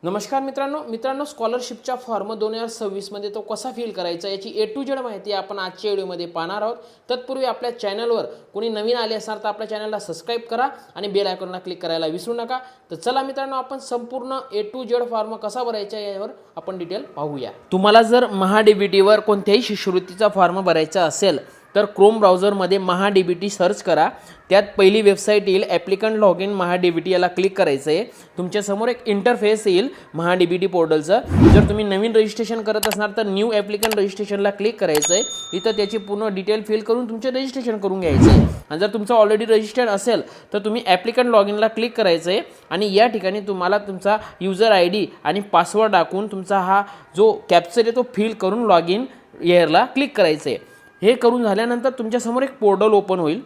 नमस्कार मित्रांनो स्कॉलरशिपचा फॉर्म 2026 मध्ये तो कसा फिल करायचा याची ए टू जेड माहिती आपण आजच्या व्हिडिओमध्ये पाहणार आहोत। तत्पूर्वी आपल्या चॅनलवर कोणी नवीन आले असाल तर आपल्या चॅनलला सबस्क्राइब करा आणि बेल आयकॉनला क्लिक करायला विसरू नका। तर चला मित्रांनो आपण संपूर्ण ए टू जेड फॉर्म कसा भरायचा यावर आपण डिटेल पाहूया। तुम्हाला जर महाडीबीटीवर कोणत्याही शिष्यवृत्तीचा फॉर्म भरायचा असेल तर क्रोम ब्राउझरमध्ये महाडीबीटी सर्च करा। त्यात पहिली वेबसाईट येईल ॲप्लिकंट लॉग इन महाडीबीटी याला क्लिक करायचं आहे। तुमच्यासमोर एक इंटरफेस येईल महाडीबीटी पोर्टलचं। जर तुम्ही नवीन रजिस्ट्रेशन करत असणार तर न्यू ॲप्लिकंट रजिस्ट्रेशनला क्लिक करायचं आहे। इथं त्याची पूर्ण डिटेल फिल करून तुमचे रजिस्ट्रेशन करून घ्यायचं आहे। आणि जर तुमचं ऑलरेडी रजिस्टर्ड असेल तर तुम्ही ॲप्लिकंट लॉग इनला क्लिक करायचं आहे आणि या ठिकाणी तुम्हाला तुमचा यूजर आय डी आणि पासवर्ड टाकून तुमचा हा जो कॅप्चर आहे तो फिल करून लॉग इन इयरला क्लिक करायचं आहे। हे करून झाल्यानंतर तुमच्यासमोर एक पोर्टल ओपन होईल।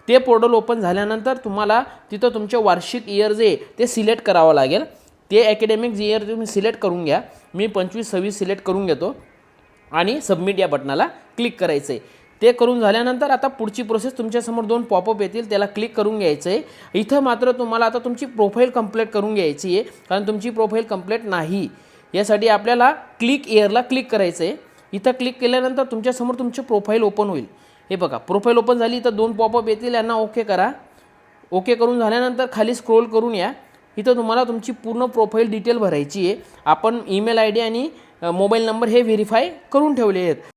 ते पोर्टल ओपन झाल्यानंतर तुम्हाला तिथं तुमचे वार्षिक इयर जे ते सिलेक्ट करावं लागेल। ते ॲकॅडमिक इयर तुम्ही सिलेक्ट करून घ्या। मी 25-26 सिलेक्ट करून घेतो आणि सबमिट या बटनाला क्लिक करायचं आहे। ते करून झाल्यानंतर आता पुढची प्रोसेस तुमच्यासमोर दोन पॉपअप येतील, त्याला क्लिक करून घ्यायचं आहे। इथं मात्र तुम्हाला आता तुमची प्रोफाईल कंप्लीट करून घ्यायची आहे, कारण तुमची प्रोफाईल कंप्लीट नाही। यासाठी आपल्याला क्लिक इयरला क्लिक करायचं आहे। इथं क्लिक केल्यानंतर तुमच्यासमोर तुमची प्रोफाईल ओपन होईल। हे बघा प्रोफाईल ओपन झाली, इथं दोन पॉपअप येतील, यांना ओके करा। ओके करून झाल्यानंतर खाली स्क्रोल करून या। इथं तुम्हाला तुमची पूर्ण प्रोफाईल डिटेल भरायची आहे। आपण ईमेल आय डी आणि मोबाईल नंबर हे व्हेरीफाय करून ठेवले आहेत।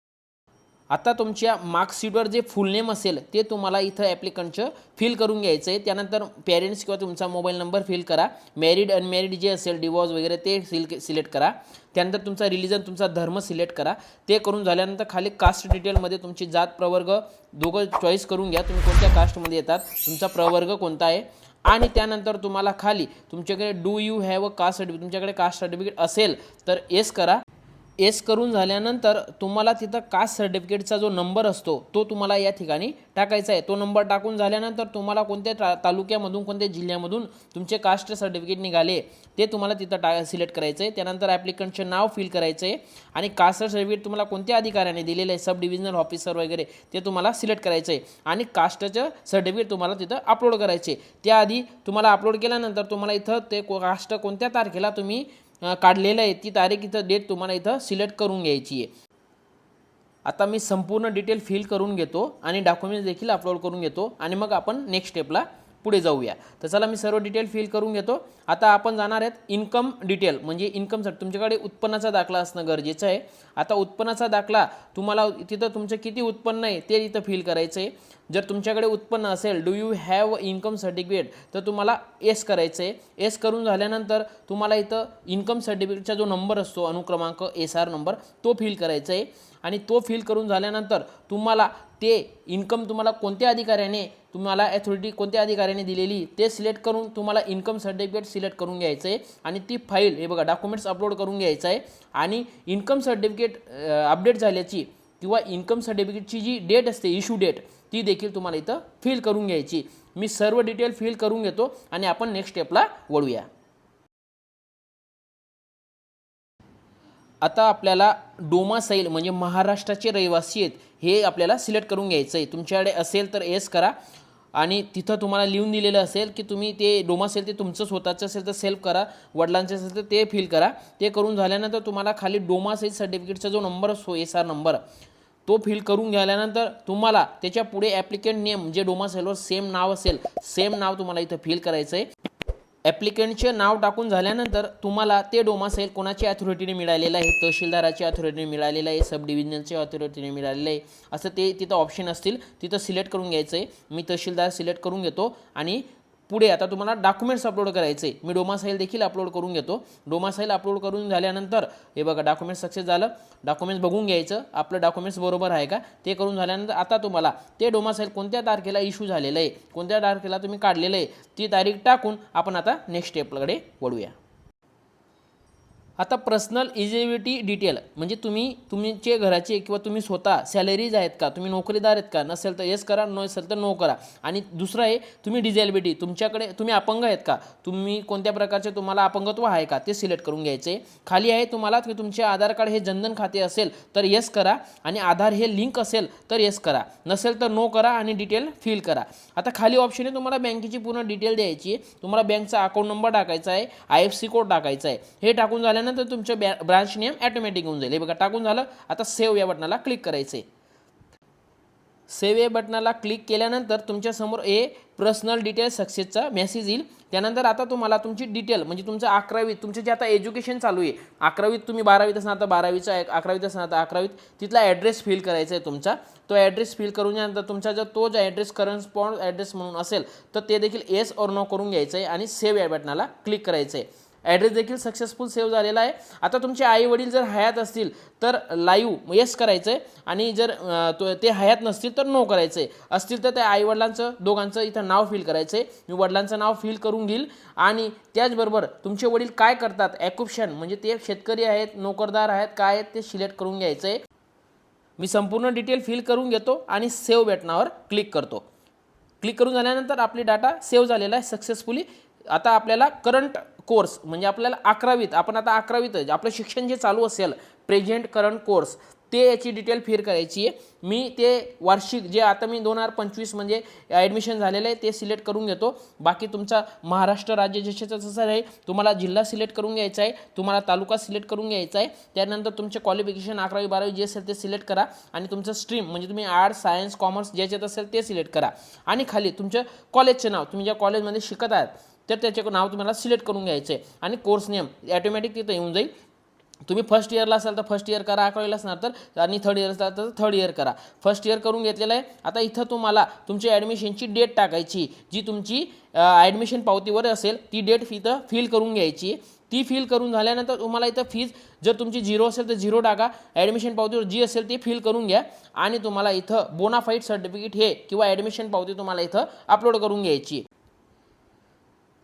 आता तुमच्या मार्कशीटवर जे फुल नेम असेल ते तुम्हाला इथं ॲप्लिकंटचं फिल करून घ्यायचं आहे। त्यानंतर पेरेंट्स किंवा तुमचा मोबाईल नंबर फिल करा। मॅरिड अनमॅरिड जे असेल डिवॉर्स वगैरे ते सिलेक्ट करा। त्यानंतर तुमचा रिलिजन तुमचा धर्म सिलेक्ट करा। ते करून झाल्यानंतर खाली कास्ट डिटेलमध्ये तुमची जात प्रवर्ग दोघं चॉईस करून घ्या, तुम्ही कोणत्या कास्टमध्ये येतात, तुमचा प्रवर्ग कोणता आहे। आणि त्यानंतर तुम्हाला खाली तुमच्याकडे do you have a caste certificate, तुमच्याकडे कास्ट सर्टिफिकेट असेल तर येस करा। एस करून झाल्यानंतर तुम्हाला तिथं कास्ट सर्टिफिकेटचा जो नंबर असतो तो तुम्हाला या ठिकाणी टाकायचा आहे। तो नंबर टाकून झाल्यानंतर तुम्हाला कोणत्या तालुक्यामधून कोणत्या जिल्ह्यामधून तुमचे कास्ट सर्टिफिकेट निघाले ते तुम्हाला तिथं सिलेक्ट करायचं आहे। त्यानंतर ॲप्लिकंटचे नाव फिल करायचं आहे आणि कास्ट सर्टिफिकेट तुम्हाला कोणत्या अधिकाऱ्याने दिलेलं आहे, सब डिव्हिजनल ऑफिसर वगैरे ते तुम्हाला सिलेक्ट करायचं आहे आणि कास्टचं सर्टिफिकेट तुम्हाला तिथं अपलोड करायचे। त्याआधी तुम्हाला अपलोड केल्यानंतर तुम्हाला इथं ते कास्ट कोणत्या तारखेला तुम्ही काढलेलं आहे ती तारीख इथं डेट तुम्हाला इथं सिलेक्ट करून घ्यायची आहे। आता मी संपूर्ण डिटेल फिल करून घेतो आणि डॉक्युमेंट्स देखील अपलोड करून घेतो आणि मग आपण नेक्स्ट स्टेपला पुढे जाऊया। तर चला मी सर्व डिटेल फिल करून घेतो। आता आपण जाणार आहेत इन्कम डिटेल, म्हणजे इन्कम तुमच्याकडे उत्पन्नाचा दाखला असणं गरजेचं आहे। आता उत्पन्नाचा दाखला तुम्हाला तिथं तुमचं किती उत्पन्न आहे ते इथं फिल करायचं आहे। जर तुमच्याकडे उत्पन्न असेल do you have income certificate तर तुम्हाला एस करायचं आहे। एस करून झाल्यानंतर तुम्हाला इथं इन्कम सर्टिफिकेटचा जो नंबर असतो अनुक्रमांक SR नंबर तो फिल करायचा आहे आणि तो फिल करून झाल्यानंतर तुम्हाला ते इन्कम तुम्हाला कोणत्या अधिकाऱ्याने तुम्हाला अथॉरिटी कोणत्या अधिकाऱ्याने दिलेली ते सिलेक्ट करून तुम्हाला इन्कम सर्टिफिकेट सिलेक्ट करून घ्यायचं आहे आणि ती फाईल हे बघा डॉक्युमेंट्स अपलोड करून घ्यायचं आहे। आणि इन्कम सर्टिफिकेट अपडेट झाल्याची किंवा इन्कम सर्टिफिकेटची जी डेट असते इश्यू डेट ती देखील तुम्हाला इथं फिल करून घ्यायची। मी सर्व डिटेल फिल करून घेतो आणि आपण नेक्स्ट स्टेपला वळूया। आता आपल्याला डोमासाईल म्हणजे महाराष्ट्राचे रहिवासी आहेत हे आपल्याला सिलेक्ट करून घ्यायचं आहे। तुमच्याकडे असेल तर एस करा आणि तिथं तुम्हाला लिहून दिलेलं असेल की तुम्ही ते डोमासाईल ते तुमचं स्वतःचं असेल तर सेल्फ करा, वडिलांचं असेल तर ते फिल करा। ते करून झाल्यानंतर तुम्हाला खाली डोमासाईल सर्टिफिकेटचा जो नंबर असतो SR नंबर तो फिल करून झाल्यानंतर तुम्हाला त्याच्या पुढे ॲप्लिकंट नेम जे डोमासाईलवर सेम नाव असेल सेम नाव तुम्हाला इथं फिल करायचं आहे। ॲप्लिकंटचे नाव टाकून झाल्यानंतर तुम्हाला ते डोमासाईल कोणाच्या अथॉरिटीने मिळालेलं आहे, तहसीलदाराच्या अथॉरिटीने मिळालेलं आहे, सब डिव्हिजनच्या अथॉरिटीने मिळालेलं आहे, असं ते तिथं ऑप्शन असतील तिथं सिलेक्ट करून घ्यायचं आहे। मी तहसीलदार सिलेक्ट करून घेतो आणि पुढे आता तुम्हाला डॉक्युमेंट्स अपलोड करायचे। मी डोमासाईल देखील अपलोड करून घेतो। डोमासाईल अपलोड करून झाल्यानंतर हे बघा डॉक्युमेंट्स सक्सेस झालं। डॉक्युमेंट्स बघून घ्यायचं आपलं डॉक्युमेंट्स बरोबर आहे का ते करून झाल्यानंतर आता तुम्हाला ते डोमासाईल कोणत्या तारखेला इश्यू झालेलं आहे, कोणत्या तारखेला तुम्ही काढलेलं आहे ती तारीख टाकून आपण आता नेक्स्ट स्टेपकडे वळूया। आता पर्सनल इलिजिबिलिटी डिटेल म्हणजे तुमचे घराचे किंवा तुम्ही स्वतः सॅलरीज आहेत का, तुम्ही नोकरीदार आहेत का, नसेल तर येस करा, नसेल तर नो करा. आणि दुसरं आहे तुम्ही डिझेबिलिटी, तुमच्याकडे तुम्ही अपंग आहेत का, तुम्ही कोणत्या प्रकारचे तुम्हाला अपंगत्व आहे का ते सिलेक्ट करून घ्यायचे. खाली आहे तुम्हाला की तुमचे आधार कार्ड हे जनधन खाते असेल तर येस करा आणि आधार हे लिंक असेल तर येस करा, नसेल तर नो करा आणि डिटेल फिल करा. आता खाली ऑप्शन आहे तुम्हाला बँकेची पूर्ण डिटेल द्यायची आहे. तुम्हाला बँकचा अकाउंट नंबर टाकायचा आहे, IFSC कोड टाकायचा आहे. हे टाकून झाल्यानंतर तुमचं ब्रांच नेम ऑटोमॅटिक होऊन जाईल. हे बघा टाकून झालं. आता सेव्ह या बटनाला क्लिक करायचं आहे. सेव्ह या बटनाला क्लिक केल्यानंतर तुमच्यासमोर पर्सनल डिटेल सक्सेसचा मेसेज येईल. त्यानंतर आता तुम्हाला तुमची डिटेल म्हणजे तुमचं 11वीत तुमचे जे आता एज्युकेशन चालू आहे, 11वीत तुम्ही 12वीत असणार तर 12वीचा 11वीत असणार तर 11वीत तिथला ॲड्रेस फिल करायचा आहे तुमचा. तो ॲड्रेस फिल करून झाल्यानंतर तुमचा जर तो जो ॲड्रेस करस्पॉन्ड ॲड्रेस म्हणून असेल तर ते देखील येस ऑर नो करून घ्यायचं आहे आणि सेव्ह या बटनाला क्लिक करायचं आहे. ॲड्रेस देखील सक्सेसफुल सेव्ह झालेला आहे. आता तुमचे आई वडील जर हयात असतील तर लाईव्ह येस करायचं आहे आणि जर ते हयात नसतील तर नो करायचं आहे. असतील तर त्या आईवडिलांचं दोघांचं इथं नाव फिल करायचं आहे. मी वडिलांचं नाव फिल करून घेईल आणि त्याचबरोबर तुमचे वडील काय करतात, ऑक्युपेशन म्हणजे ते शेतकरी आहेत, नोकरदार आहेत, काय आहेत ते सिलेक्ट करून घ्यायचं आहे. मी संपूर्ण डिटेल फिल करून घेतो आणि सेव्ह बटनावर क्लिक करतो. क्लिक करून झाल्यानंतर आपली डाटा सेव्ह झालेला आहे सक्सेसफुली. आता आपल्याला करंट कोर्स म्हणजे आपल्याला 11वीत आपण आता 11वीत आपलं शिक्षण जे चालू असेल प्रेझेंट करंट कोर्स ते याची डिटेल फिल करायची आहे. मी ते वार्षिक जे आता मी 2025 म्हणजे ॲडमिशन झालेलं आहे ते सिलेक्ट करून घेतो. बाकी तुमचा महाराष्ट्र राज्य जशाचं तसं आहे. तुम्हाला जिल्हा सिलेक्ट करून घ्यायचा आहे, तुम्हाला तालुका सिलेक्ट करून घ्यायचा आहे. त्यानंतर तुमचे क्वालिफिकेशन 11वी 12वी जे असेल ते सिलेक्ट करा आणि तुमचं स्ट्रीम म्हणजे तुम्ही आर्ट्स सायन्स कॉमर्स ज्याच्यात असेल ते सिलेक्ट करा आणि खाली तुमच्या कॉलेजचं नाव तुम्ही ज्या कॉलेजमध्ये शिकत आहात तर त्याचे नाव तुम्हाला सिलेक्ट करून घ्यायचं आहे आणि कोर्स नेम ऑटोमॅटिक तिथं येऊन जाईल. तुम्ही फर्स्ट इयरला असाल तर फर्स्ट इयर करा, 11वीला असणार तर आणि थर्ड इयर असाल तर थर्ड इयर करा. फर्स्ट इयर करून घेतलेलं आहे. आता इथं तुम्हाला तुमची ॲडमिशनची डेट टाकायची जी तुमची ॲडमिशन पावतीवर असेल ती डेट इथं फिल करून घ्यायची. ती फिल करून झाल्यानंतर तुम्हाला इथं फीज जर तुमची 0 असेल तर 0 टाका, ॲडमिशन पावतीवर जी असेल ती फिल करून घ्या आणि तुम्हाला इथं बोनाफाईड सर्टिफिकेट हे किंवा ॲडमिशन पावती तुम्हाला इथं अपलोड करून घ्यायची.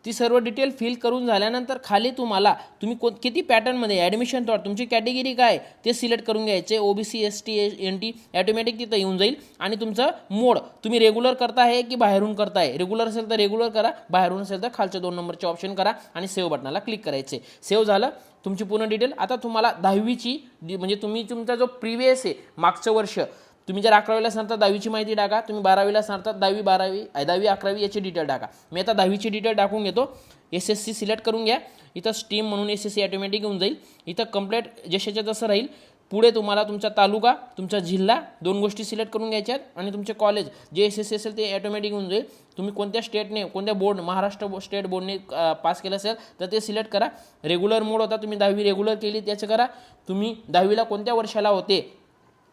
ती सर्व डिटेल फिल करून झाल्यानंतर खाली तुम्हाला तुम्ही किती पॅटर्नमध्ये ॲडमिशन थॉट तुमची कॅटेगरी काय ते सिलेक्ट करून घ्यायचे. OBC ST NT ऑटोमॅटिक तिथं येऊन जाईल आणि तुमचं मोड तुम्ही रेग्युलर करताय की बाहेरून करताय. रेग्युलर असेल तर रेग्युलर करा, बाहेरून असेल तर खालच्या 2 नंबरचे ऑप्शन करा आणि सेव्ह बटनाला क्लिक करायचे. सेव्ह झालं तुमची पूर्ण डिटेल. आता तुम्हाला 10वीची म्हणजे तुम्ही तुमचा जो प्रिव्हियस आहे मागचं वर्ष तुम्ही जर 11वीला असणार तर 10वीची माहिती टाका, तुम्ही 12वीला असणार तर 10वी 11वी याची डिटेल टाका. मी आता 10वीची डिटेल टाकून घेतो. SSC सिलेक्ट करून घ्या. इथं स्ट्रीम म्हणून SSC ऑटोमॅटिक येऊन जाईल. इथं कंप्लीट जशाच्या तसं राहील. पुढे तुम्हाला तुमचा तालुका तुमचा जिल्हा 2 गोष्टी सिलेक्ट करून घ्यायच्या आहेत आणि तुमचे कॉलेज जे SSC असेल ते ऑटोमॅटिक येऊन जाईल. तुम्ही कोणत्या स्टेटने कोणत्या बोर्ड महाराष्ट्र स्टेट बोर्डने पास केलं असेल तर ते सिलेक्ट करा. रेग्युलर मोड होता तुम्ही 10वी रेग्युलर केली त्याचं करा. तुम्ही 10वीला कोणत्या वर्षाला होते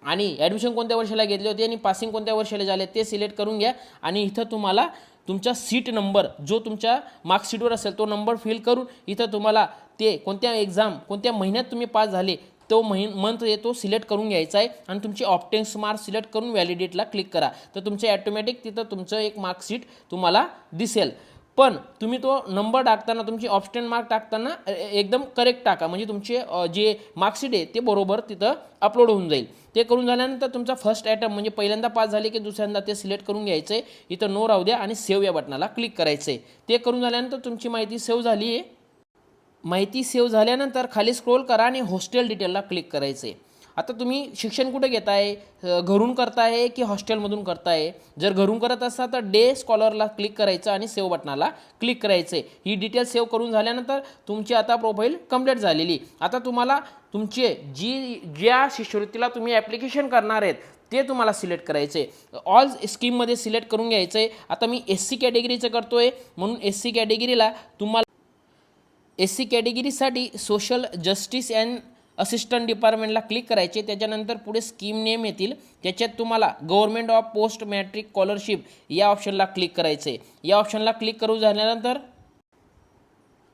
आणि ॲडमिशन कोणत्या वर्षाला घेतले होते आणि पासिंग कोणत्या वर्षाला झाले ते सिलेक्ट करून घ्या आणि इथं तुम्हाला तुमचा सीट नंबर जो तुमच्या मार्कशीटवर असेल तो नंबर फिल करून इथं तुम्हाला ते कोणत्या एक्झाम कोणत्या महिन्यात तुम्ही पास झाले तो मंथ तो सिलेक्ट करून घ्यायचा आहे आणि तुमची ऑप्टेन्स मार्क सिलेक्ट करून व्हॅलिडेटला क्लिक करा. तर तुमचे ॲटोमॅटिक तिथं तुमचं एक मार्कशीट तुम्हाला दिसेल. पण तुम्ही तो नंबर टाकताना तुमची ऑप्शन मार्क टाकताना एकदम करेक्ट टाका म्हणजे तुमचे जे मार्कशीट आहे ते बरोबर तिथं अपलोड होऊन जाईल. ते करून झाल्यानंतर तुमचा फर्स्ट अटेम्प्ट म्हणजे पहिल्यांदा पास झाले की दुसऱ्यांदा ते सिलेक्ट करून घ्यायचं आहे. इथं नो राहू द्या आणि सेव्ह या बटनाला क्लिक करायचं आहे. ते करून झाल्यानंतर तुमची माहिती सेव्ह झाली आहे. माहिती सेव्ह झाल्यानंतर खाली स्क्रोल करा आणि हॉस्टेल डिटेलला क्लिक करायचं आहे. आता तुम्ही शिक्षण कुठे घेताय, घरून करताय की हॉस्टेलमधून करताय. जर घरून करत असाल तर डे स्कॉलरला क्लिक करायचं आणि सेव्ह बटनाला क्लिक करायचं आहे. ही डिटेल सेव्ह करून झाल्यानंतर तुमची आता प्रोफाईल कंप्लीट झालेली. आता तुम्हाला तुमचे ज्या शिष्यवृत्तीला तुम्ही ॲप्लिकेशन करणार आहेत ते तुम्हाला सिलेक्ट करायचं आहे. ऑल स्कीममध्ये सिलेक्ट करून घ्यायचं आहे. आता मी SC कॅटेगरीचं करतो आहे म्हणून SC कॅटेगरीला तुम्हाला SC कॅटेगरीसाठी सोशल जस्टिस अँड असिस्टंट डिपार्टमेंटला क्लिक करायचे. त्याच्यानंतर पुढे स्कीम नेम येतील त्याच्यात तुम्हाला government of post matric scholarship या ऑप्शनला क्लिक करायचं आहे. या ऑप्शनला क्लिक करून झाल्यानंतर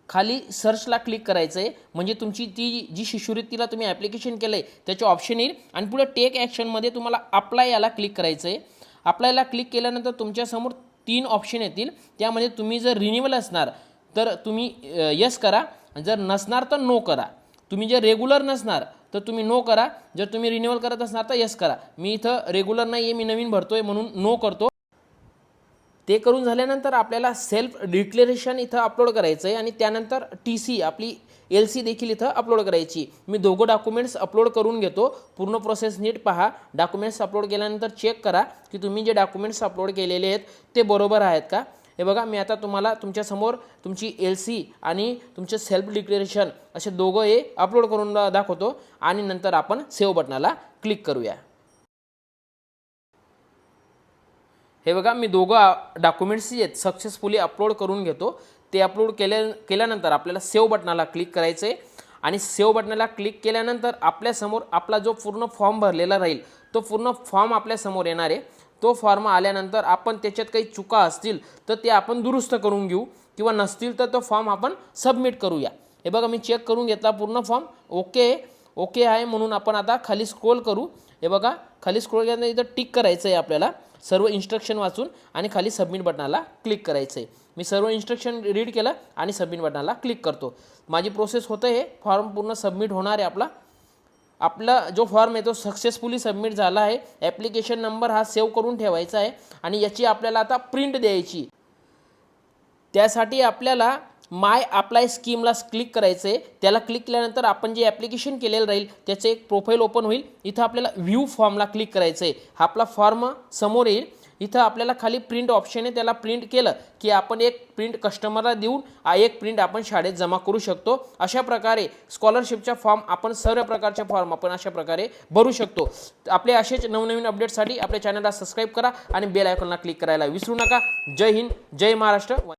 खाली सर्चला क्लिक करायचं आहे म्हणजे तुमची ती जी शिष्यवृत्तीला तुम्ही ॲप्लिकेशन केलं आहे त्याचे ऑप्शन येईल आणि पुढे टेक ॲक्शनमध्ये तुम्हाला अप्लाय याला क्लिक करायचं आहे. अप्लायला क्लिक केल्यानंतर तुमच्यासमोर 3 ऑप्शन येतील. त्यामध्ये तुम्ही जर रिन्युअल असणार तर तुम्ही यस करा, जर नसणार तर नो करा. तुम्ही जर रेग्युलर नसणार तर तुम्ही नो करा, जर तुम्ही रिन्युअल करत असणार तर यस करा. मी इथं रेग्युलर नाही आहे, मी नवीन भरतोय म्हणून नो करतो. ते करून झाल्यानंतर आपल्याला सेल्फ डिक्लेरेशन इथं अपलोड करायचं आहे आणि त्यानंतर TC आपली LC देखील इथं अपलोड करायची. मी दोघं डॉक्युमेंट्स अपलोड करून घेतो. पूर्ण प्रोसेस नीट पहा. डॉक्युमेंट्स अपलोड केल्यानंतर चेक करा की तुम्ही जे डॉक्युमेंट्स अपलोड केलेले आहेत ते बरोबर आहेत का. हे बघा, मी आता तुम्हाला तुमच्यासमोर तुमची LC आणि तुमचे सेल्फ डिक्लेरेशन असे दोघं हे अपलोड करून दाखवतो आणि नंतर आपण सेव्ह बटनाला क्लिक करूया. हे बघा, मी दोघं डॉक्युमेंट्स जे आहेत सक्सेसफुली अपलोड करून घेतो. ते अपलोड केल्यानंतर आपल्याला सेव्ह बटनाला क्लिक करायचं आहे आणि सेव्ह बटनाला क्लिक केल्यानंतर आपल्यासमोर आपला जो पूर्ण फॉर्म भरलेला राहील तो पूर्ण फॉर्म आपल्यासमोर येणार आहे. तो फॉर्म आल्यानंतर आपण त्याच्यात काही चुका असतील तर ते आपण दुरुस्त करून घेऊ किंवा नसतील तर तो फॉर्म आपण सबमिट करूया. हे बघा, मी चेक करून घेतला पूर्ण फॉर्म ओके आहे म्हणून आपण आता खाली स्क्रोल करू. हे बघा, खाली स्क्रोल केल्यानंतर इथं टिक करायचं आहे आपल्याला सर्व इन्स्ट्रक्शन वाचून आणि खाली सबमिट बटनाला क्लिक करायचं आहे. मी सर्व इन्स्ट्रक्शन रीड केलं आणि सबमिट बटनाला क्लिक करतो. माझी प्रोसेस होतं, हे फॉर्म पूर्ण सबमिट होणार आहे. आपला जो फॉर्म आहे तो सक्सेसफुली सबमिट झाला आहे. ॲप्लिकेशन नंबर हा सेव्ह करून ठेवायचा आहे आणि याची आपल्याला आता प्रिंट द्यायची. त्यासाठी आपल्याला माय अप्लाय स्कीमला क्लिक करायचं आहे. त्याला क्लिक केल्यानंतर आपण जे ॲप्लिकेशन केलेलं राहील त्याचं एक प्रोफाईल ओपन होईल. इथं आपल्याला व्ह्यू फॉर्मला क्लिक करायचं आहे. हा आपला फॉर्म समोर येईल. इथं आपल्याला खाली प्रिंट ऑप्शन आहे, त्याला प्रिंट केलं की आपण एक प्रिंट कस्टमरला देऊन एक प्रिंट आपण शाळेत जमा करू शकतो. अशा प्रकारे स्कॉलरशिपचा फॉर्म आपण सर्व प्रकारचे फॉर्म आपण अशा प्रकारे भरू शकतो. आपले असेच नवनवीन अपडेटसाठी आपल्या चॅनलला सबस्क्राईब करा आणि बेल आयकॉनला क्लिक करायला विसरू नका. जय हिंद, जय महाराष्ट्र.